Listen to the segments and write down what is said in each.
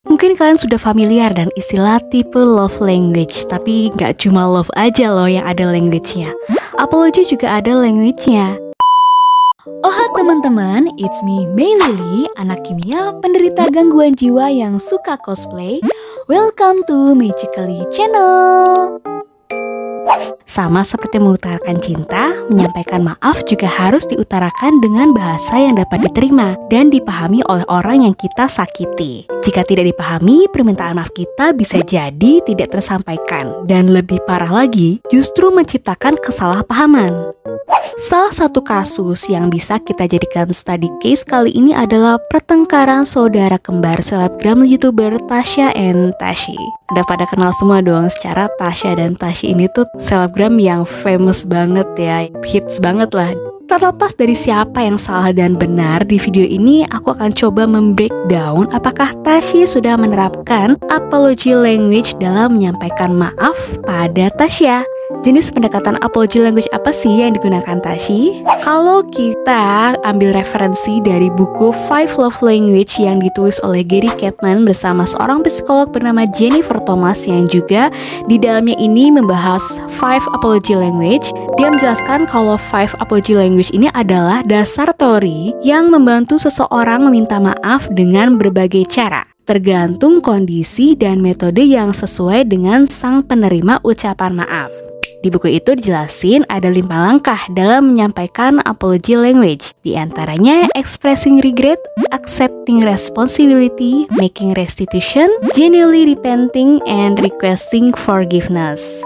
Mungkin kalian sudah familiar dan istilah tipe love language, tapi nggak cuma love aja loh yang ada language-nya. Apology juga ada language-nya. Oh teman-teman, it's me Mei Lily, anak kimia penderita gangguan jiwa yang suka cosplay. Welcome to Magically Channel. Sama seperti mengutarakan cinta, menyampaikan maaf juga harus diutarakan dengan bahasa yang dapat diterima dan dipahami oleh orang yang kita sakiti. Jika tidak dipahami, permintaan maaf kita bisa jadi tidak tersampaikan, dan lebih parah lagi, justru menciptakan kesalahpahaman. Salah satu kasus yang bisa kita jadikan study case kali ini adalah pertengkaran saudara kembar selebgram YouTuber Tasya and Tashi. Udah pada kenal semua dong secara Tasya dan Tashi ini tuh selebgram yang famous banget ya, hits banget lah. Terlepas dari siapa yang salah dan benar, di video ini aku akan coba membreakdown apakah Tashi sudah menerapkan apology language dalam menyampaikan maaf pada Tasya. Jenis pendekatan apology language apa sih yang digunakan Tashi? Kalau kita ambil referensi dari buku Five Love Language yang ditulis oleh Gary Chapman bersama seorang psikolog bernama Jennifer Thomas yang juga di dalamnya ini membahas Five Apology Language, dia menjelaskan kalau Five Apology Language ini adalah dasar teori yang membantu seseorang meminta maaf dengan berbagai cara, tergantung kondisi dan metode yang sesuai dengan sang penerima ucapan maaf. Di buku itu dijelasin ada 5 langkah dalam menyampaikan apology language. Di antaranya expressing regret, accepting responsibility, making restitution, genuinely repenting, and requesting forgiveness.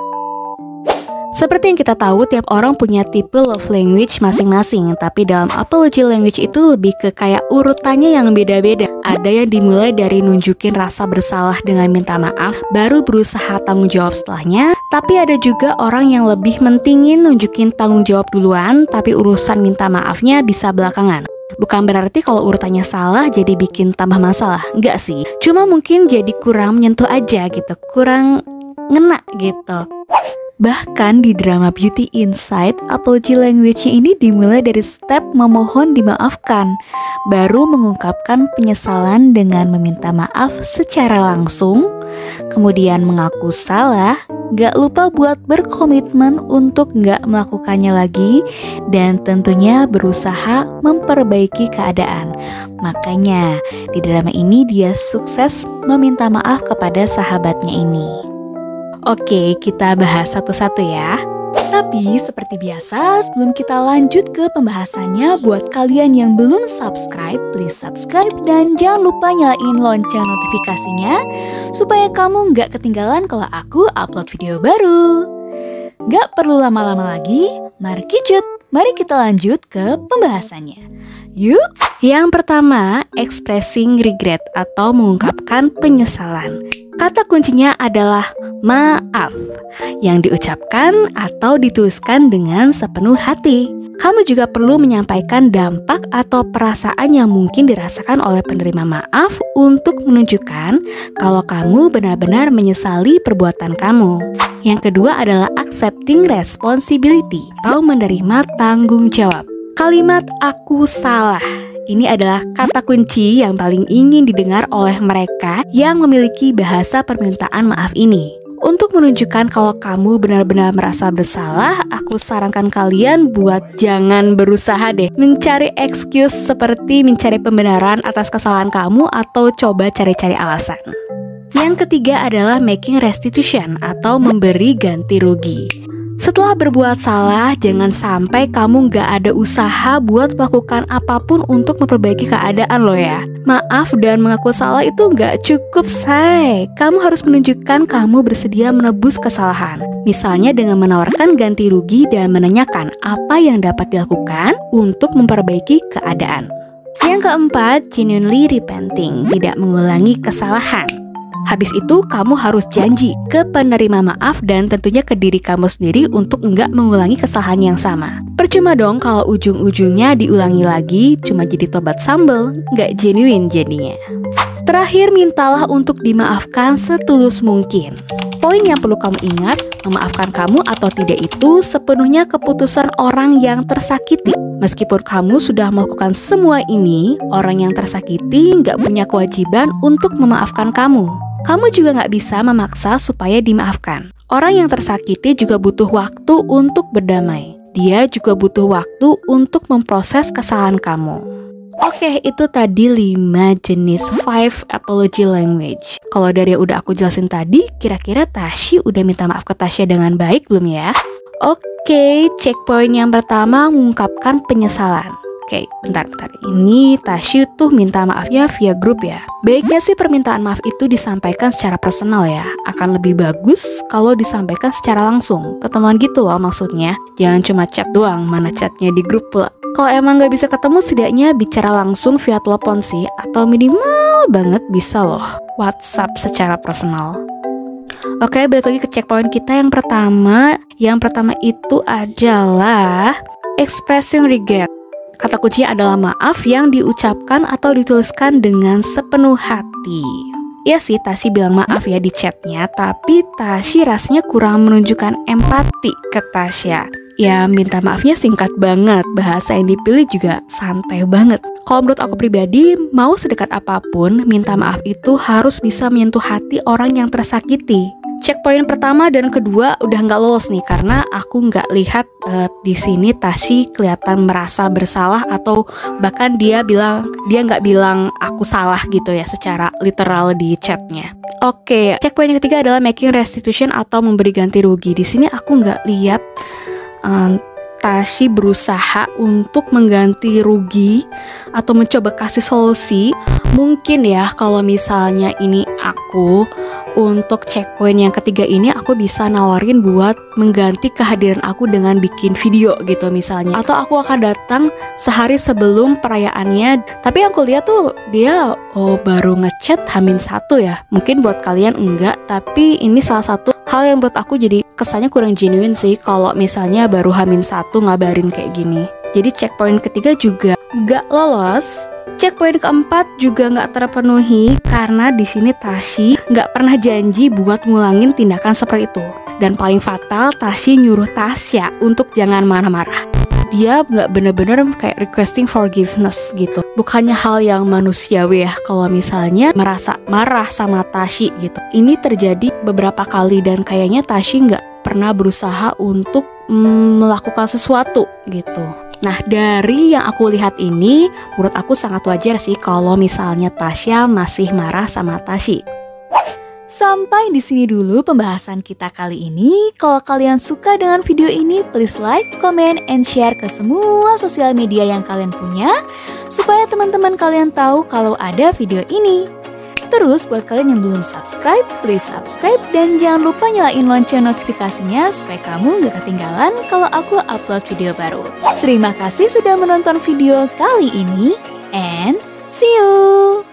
Seperti yang kita tahu, tiap orang punya tipe love language masing-masing. Tapi dalam apology language itu lebih ke kayak urutannya yang beda-beda. Ada yang dimulai dari nunjukin rasa bersalah dengan minta maaf, baru berusaha tanggung jawab setelahnya. Tapi ada juga orang yang lebih mentingin nunjukin tanggung jawab duluan, tapi urusan minta maafnya bisa belakangan. Bukan berarti kalau urutannya salah jadi bikin tambah masalah, enggak sih. Cuma mungkin jadi kurang menyentuh aja gitu, kurang ngena gitu. Bahkan di drama Beauty Inside, apology language-nya ini dimulai dari step memohon dimaafkan, baru mengungkapkan penyesalan dengan meminta maaf secara langsung, kemudian mengaku salah, gak lupa buat berkomitmen untuk gak melakukannya lagi, dan tentunya berusaha memperbaiki keadaan. Makanya di drama ini dia sukses meminta maaf kepada sahabatnya ini. Oke, kita bahas satu-satu ya. Tapi seperti biasa, sebelum kita lanjut ke pembahasannya, buat kalian yang belum subscribe, please subscribe dan jangan lupa nyalain lonceng notifikasinya supaya kamu nggak ketinggalan kalau aku upload video baru. Nggak perlu lama-lama lagi, mari kita lanjut ke pembahasannya. Yuk! Yang pertama, expressing regret atau mengungkapkan penyesalan. Kata kuncinya adalah maaf yang diucapkan atau dituliskan dengan sepenuh hati. Kamu juga perlu menyampaikan dampak atau perasaan yang mungkin dirasakan oleh penerima maaf untuk menunjukkan kalau kamu benar-benar menyesali perbuatan kamu. Yang kedua adalah accepting responsibility atau menerima tanggung jawab. Kalimat aku salah ini adalah kata kunci yang paling ingin didengar oleh mereka yang memiliki bahasa permintaan maaf ini. Untuk menunjukkan kalau kamu benar-benar merasa bersalah, aku sarankan kalian buat jangan berusaha deh mencari excuse seperti mencari pembenaran atas kesalahan kamu atau coba cari-cari alasan. Yang ketiga adalah making restitution atau memberi ganti rugi. Setelah berbuat salah, jangan sampai kamu gak ada usaha buat melakukan apapun untuk memperbaiki keadaan lo ya. Maaf dan mengaku salah itu gak cukup, say. Kamu harus menunjukkan kamu bersedia menebus kesalahan. Misalnya dengan menawarkan ganti rugi dan menanyakan apa yang dapat dilakukan untuk memperbaiki keadaan. Yang keempat, genuinely repenting, tidak mengulangi kesalahan. Habis itu kamu harus janji ke penerima maaf dan tentunya ke diri kamu sendiri untuk enggak mengulangi kesalahan yang sama. Percuma dong kalau ujung-ujungnya diulangi lagi, cuma jadi tobat sambal, enggak genuine jadinya. Terakhir, mintalah untuk dimaafkan setulus mungkin. Poin yang perlu kamu ingat, memaafkan kamu atau tidak itu sepenuhnya keputusan orang yang tersakiti. Meskipun kamu sudah melakukan semua ini, orang yang tersakiti nggak punya kewajiban untuk memaafkan kamu. Kamu juga nggak bisa memaksa supaya dimaafkan. Orang yang tersakiti juga butuh waktu untuk berdamai. Dia juga butuh waktu untuk memproses kesalahan kamu. Oke, itu tadi 5 jenis 5 apology language. Kalau dari yang udah aku jelasin tadi, kira-kira Tashi udah minta maaf ke Tasya dengan baik belum ya? Oke, checkpoint yang pertama mengungkapkan penyesalan. Oke, bentar. Ini Tashi tuh minta maafnya via grup ya. Baiknya sih permintaan maaf itu disampaikan secara personal ya. Akan lebih bagus kalau disampaikan secara langsung. Ketemuan gitu loh maksudnya. Jangan cuma chat doang, mana chatnya di grup pula. Kalau emang gak bisa ketemu, setidaknya bicara langsung via telepon sih. Atau minimal banget bisa loh WhatsApp secara personal. Oke, balik lagi ke checkpoint kita yang pertama. Yang pertama itu adalah expressing regret. Kata kuncinya adalah maaf yang diucapkan atau dituliskan dengan sepenuh hati. Iya sih, Tashi bilang maaf ya di chatnya, tapi Tashi rasanya kurang menunjukkan empati ke Tasya. Ya, minta maafnya singkat banget, bahasa yang dipilih juga santai banget. Kalau menurut aku pribadi, mau sedekat apapun, minta maaf itu harus bisa menyentuh hati orang yang tersakiti. Checkpoint pertama dan kedua udah nggak lolos nih, karena aku nggak lihat di sini Tashi kelihatan merasa bersalah atau bahkan dia nggak bilang aku salah gitu ya secara literal di chatnya. Oke, checkpoint yang ketiga adalah making restitution atau memberi ganti rugi. Di sini aku nggak lihat Tashi berusaha untuk mengganti rugi atau mencoba kasih solusi. Mungkin ya kalau misalnya ini aku, untuk checkpoint yang ketiga ini aku bisa nawarin buat mengganti kehadiran aku dengan bikin video gitu misalnya. Atau aku akan datang sehari sebelum perayaannya. Tapi yang aku lihat tuh dia baru ngechat H-1 ya. Mungkin buat kalian enggak, tapi ini salah satu hal yang menurut aku jadi kesannya kurang genuine sih kalau misalnya baru H-1 ngabarin kayak gini. Jadi checkpoint ketiga juga gak lolos. Checkpoint keempat juga nggak terpenuhi karena di sini Tashi nggak pernah janji buat ngulangin tindakan seperti itu. Dan paling fatal, Tashi nyuruh Tasya untuk jangan marah-marah. Dia nggak bener-bener kayak requesting forgiveness gitu. Bukannya hal yang manusiawi ya kalau misalnya merasa marah sama Tashi gitu. Ini terjadi beberapa kali dan kayaknya Tashi nggak pernah berusaha untuk melakukan sesuatu gitu. Nah, dari yang aku lihat ini, menurut aku sangat wajar sih kalau misalnya Tasya masih marah sama Tashi. Sampai di sini dulu pembahasan kita kali ini. Kalau kalian suka dengan video ini, please like, comment, and share ke semua sosial media yang kalian punya, supaya teman-teman kalian tahu kalau ada video ini. Terus buat kalian yang belum subscribe, please subscribe dan jangan lupa nyalain lonceng notifikasinya supaya kamu gak ketinggalan kalau aku upload video baru. Terima kasih sudah menonton video kali ini and see you!